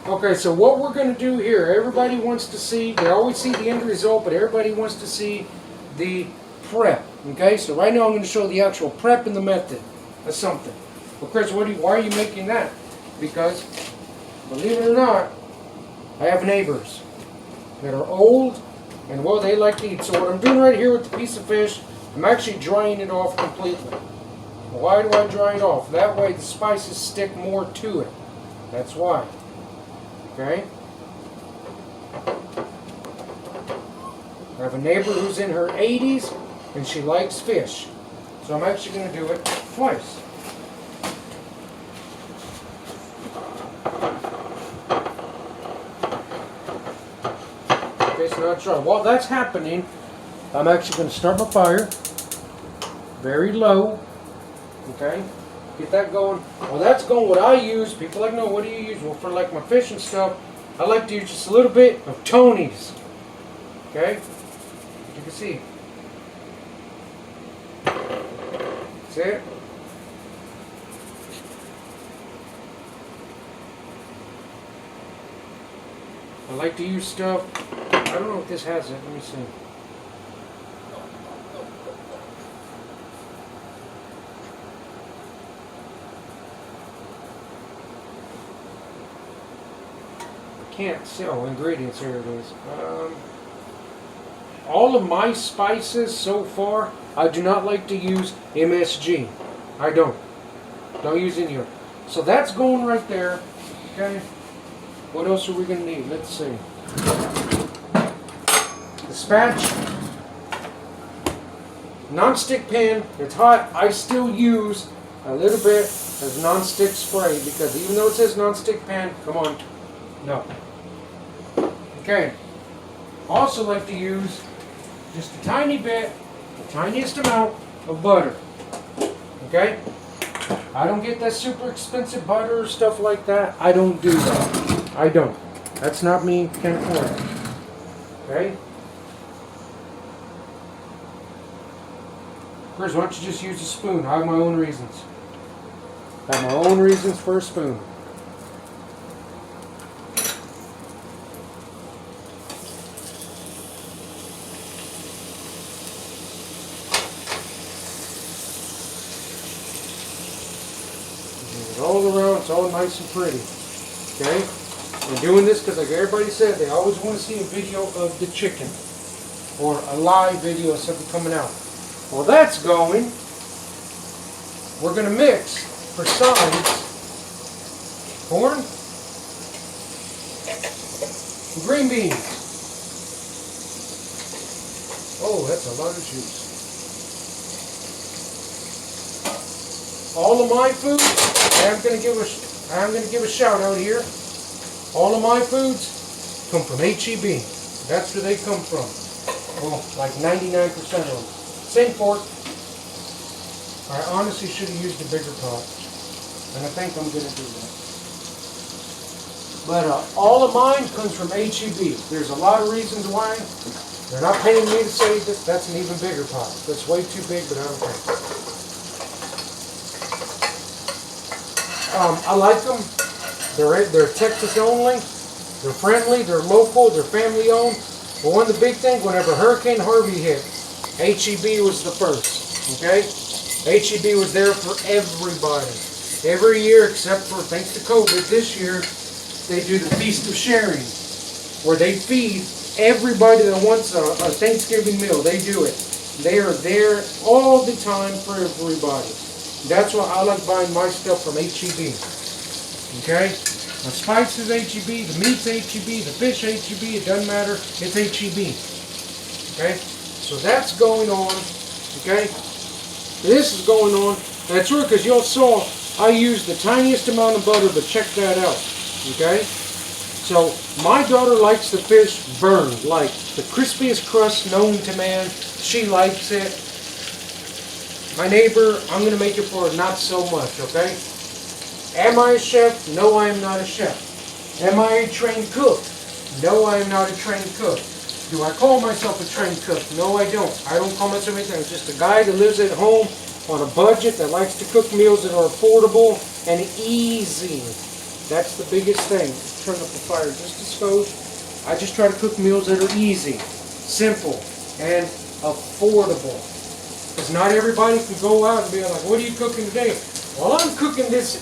Okay, so what we're going to do here, everybody wants to see, they always see the end result, but everybody wants to see the prep. Okay, so right now I'm going to show the actual prep and the method of something. Well, Chris, why are you making that? Because, believe it or not, I have neighbors that are old and, well, they like to eat. So what I'm doing right here with the piece of fish, I'm actually drying it off completely. Why do I dry it off? That way the spices stick more to it. That's why. Okay? I have a neighbor who's in her 80s and she likes fish. So I'm actually going to do it twice. Okay, so now it's dry. While that's happening, I'm actually going to start my fire very low. Okay? Get that going. Well, that's going. What I use, people like, no, what do you use? Well, for like my fish and stuff, I like to use just a little bit of Tony's. Okay? You can see. That's it. I like to use stuff. I don't know if this has it. Let me see. Can't see. Oh, ingredients, here it is. All of my spices so far, I do not like to use MSG. I don't use any of it. So that's going right there. Okay, what else are we going to need? Let's see. The spatch, non-stick pan. It's hot. I still use a little bit of non-stick spray because even though it says non-stick pan, come on, no. Okay, also like to use just a tiny bit, the tiniest amount of butter. Okay, I don't get that super expensive butter or stuff like that. I don't do that. I don't. That's not me. Can't afford it. Okay. First, why don't you just use a spoon? I have my own reasons. I have my own reasons for a spoon. All around, it's all nice and pretty. Okay? I'm doing this because, like everybody said, they always want to see a video of the chicken or a live video of something coming out. Well, that's going. We're going to mix for sides corn and green beans. Oh, that's a lot of juice. All of my food, I'm going to give a shout out here. All of my foods come from HEB. That's where they come from. Well, like 99% of them. Same fork. I honestly should have used a bigger pot, and I think I'm going to do that. But all of mine comes from HEB. There's a lot of reasons why. They're not paying me to say that. That's an even bigger pot. That's way too big, but I don't care. I like them. They're Texas only. They're friendly. They're local. They're family owned. But one of the big things, whenever Hurricane Harvey hit, HEB was the first. Okay? HEB was there for everybody. Every year, except for, thanks to COVID, this year, they do the Feast of Sharing, where they feed everybody that wants a Thanksgiving meal. They do it. They are there all the time for everybody. That's why I like buying my stuff from HEB. Okay? The spices HEB, the meats HEB, the fish HEB, it doesn't matter. It's HEB. Okay? So that's going on. Okay? This is going on. That's weird because y'all saw I used the tiniest amount of butter, but check that out. Okay? So my daughter likes the fish burned, like the crispiest crust known to man. She likes it. My neighbor, I'm going to make it for her not so much, okay? Am I a chef? No, I am not a chef. Am I a trained cook? No, I am not a trained cook. Do I call myself a trained cook? No, I don't. I don't call myself anything. I'm just a guy that lives at home on a budget that likes to cook meals that are affordable and easy. That's the biggest thing. Turn up the fire just a skosh. I just try to cook meals that are easy, simple, and affordable. Because not everybody can go out and be like, what are you cooking today? Well, I'm cooking this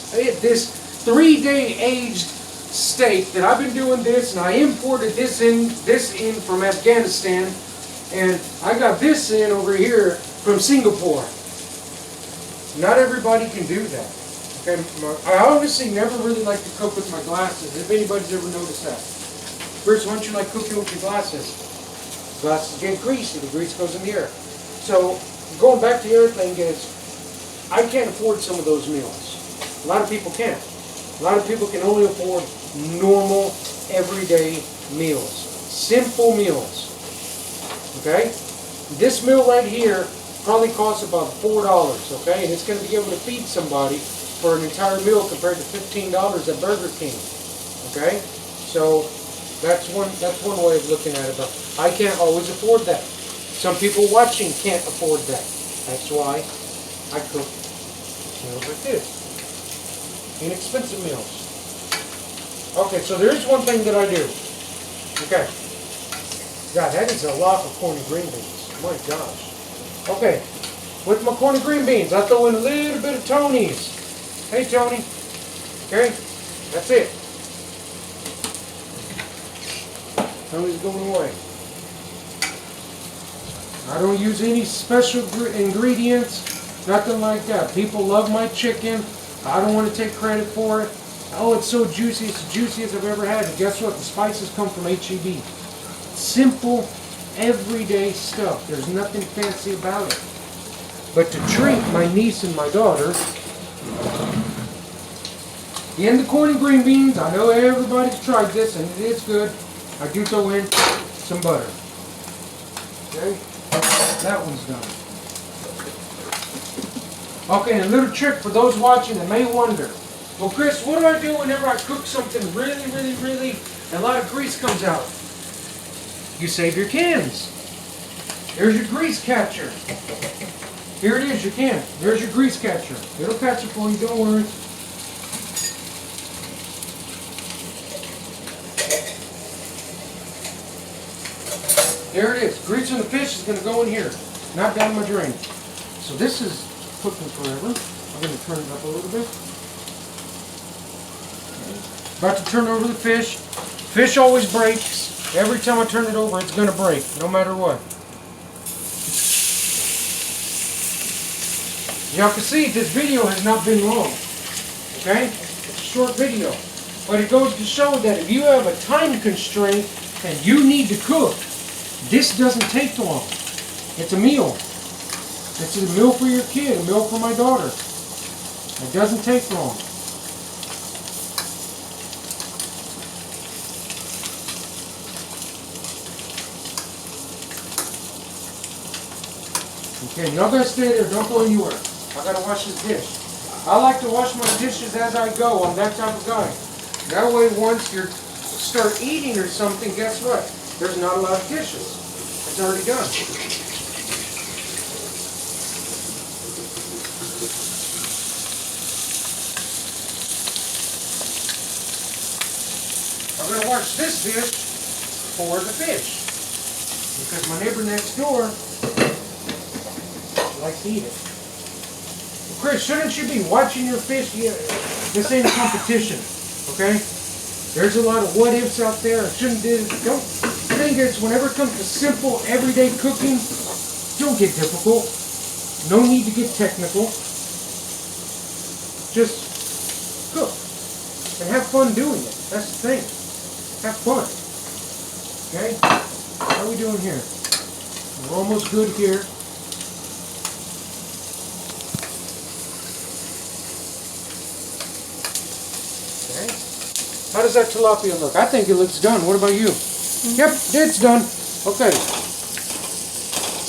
3-day aged steak that I've been doing this, and I imported this in from Afghanistan, and I got this in over here from Singapore. Not everybody can do that. Okay, I honestly never really like to cook with my glasses, if anybody's ever noticed that. First, why don't you like cooking with your glasses? Glasses get greasy, the grease goes in the air. So, going back to the other thing is, I can't afford some of those meals. A lot of people can't. A lot of people can only afford normal, everyday meals. Simple meals. Okay? This meal right here probably costs about $4, okay? And it's going to be able to feed somebody for an entire meal compared to $15 at Burger King. Okay? So that's one way of looking at it. But I can't always afford that. Some people watching can't afford that. That's why I cook meals like this. Inexpensive meals. Okay, so there is one thing that I do. Okay. God, that is a lot of corn and green beans. My gosh. Okay, with my corn and green beans, I throw in a little bit of Tony's. Hey, Tony. Okay, that's it. Tony's going away. I don't use any special ingredients, nothing like that. People love my chicken. I don't want to take credit for it. Oh, it's so juicy. It's the juiciest I've ever had. And guess what? The spices come from H-E-B. Simple, everyday stuff. There's nothing fancy about it. But to treat my niece and my daughter, in the corn and green beans, I know everybody's tried this and it is good. I do throw in some butter. Okay, that one's done. Okay, and a little trick for those watching that may wonder, well, Chris, what do I do whenever I cook something really, and a lot of grease comes out? You save your cans. There's your grease catcher. Here it is, your can. There's your grease catcher. It'll catch it for you, don't worry. There it is. Grease on the fish is going to go in here, not down my drain. So this is cooking forever. I'm going to turn it up a little bit. About to turn over the fish. Fish always breaks. Every time I turn it over, it's going to break, no matter what. Y'all can see this video has not been long. Okay? It's a short video. But it goes to show that if you have a time constraint and you need to cook, this doesn't take long. It's a meal. It's a meal for your kid, a meal for my daughter. It doesn't take long. Okay, y'all gotta stay there. Don't go anywhere. I gotta wash this dish. I like to wash my dishes as I go. I'm that type of guy. That way, once you start eating or something, guess what? There's not a lot of dishes. It's already done. I'm going to wash this dish for the fish. Because my neighbor next door likes to eat it. Well, Chris, shouldn't you be watching your fish? Yeah, this ain't a competition, okay? There's a lot of what ifs out there. The thing is, whenever it comes to simple, everyday cooking, don't get difficult. No need to get technical. Just cook. And have fun doing it. That's the thing. Have fun. Okay? How are we doing here? We're almost good here. Okay. How does that tilapia look? I think it looks done. What about you? Mm-hmm. Yep, it's done. Okay.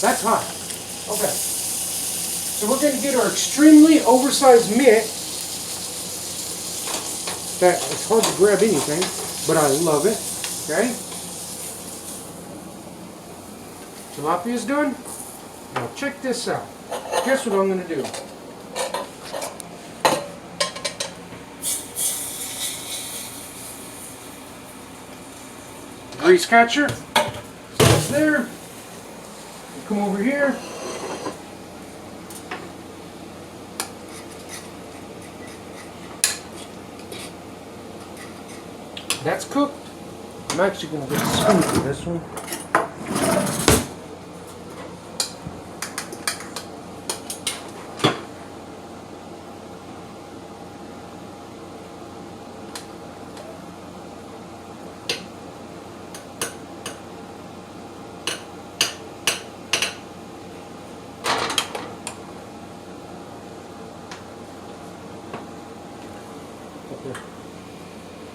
That's hot. Okay. So we're going to get our extremely oversized mitt. That it's hard to grab anything, but I love it. Okay. Tilapia's done. Now check this out. Guess what I'm going to do? Grease catcher. It's there. Come over here. That's cooked. I'm actually going to get a spoon for this one.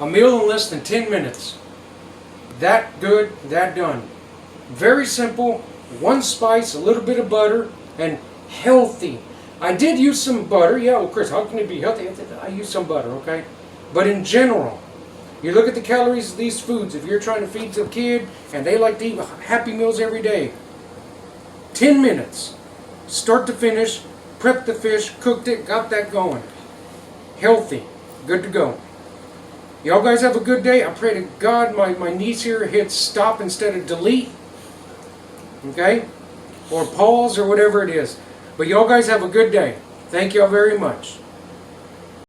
A meal in less than 10 minutes. That good, that done. Very simple, one spice, a little bit of butter, and healthy. I did use some butter. Yeah, well, Chris, how can it be healthy? I use some butter, okay? But in general, you look at the calories of these foods. If you're trying to feed a kid and they like to eat Happy Meals every day, 10 minutes, start to finish, prepped the fish, cooked it, got that going. Healthy, good to go. Y'all guys have a good day. I pray to God my niece here hits stop instead of delete. Okay? Or pause or whatever it is. But y'all guys have a good day. Thank y'all very much.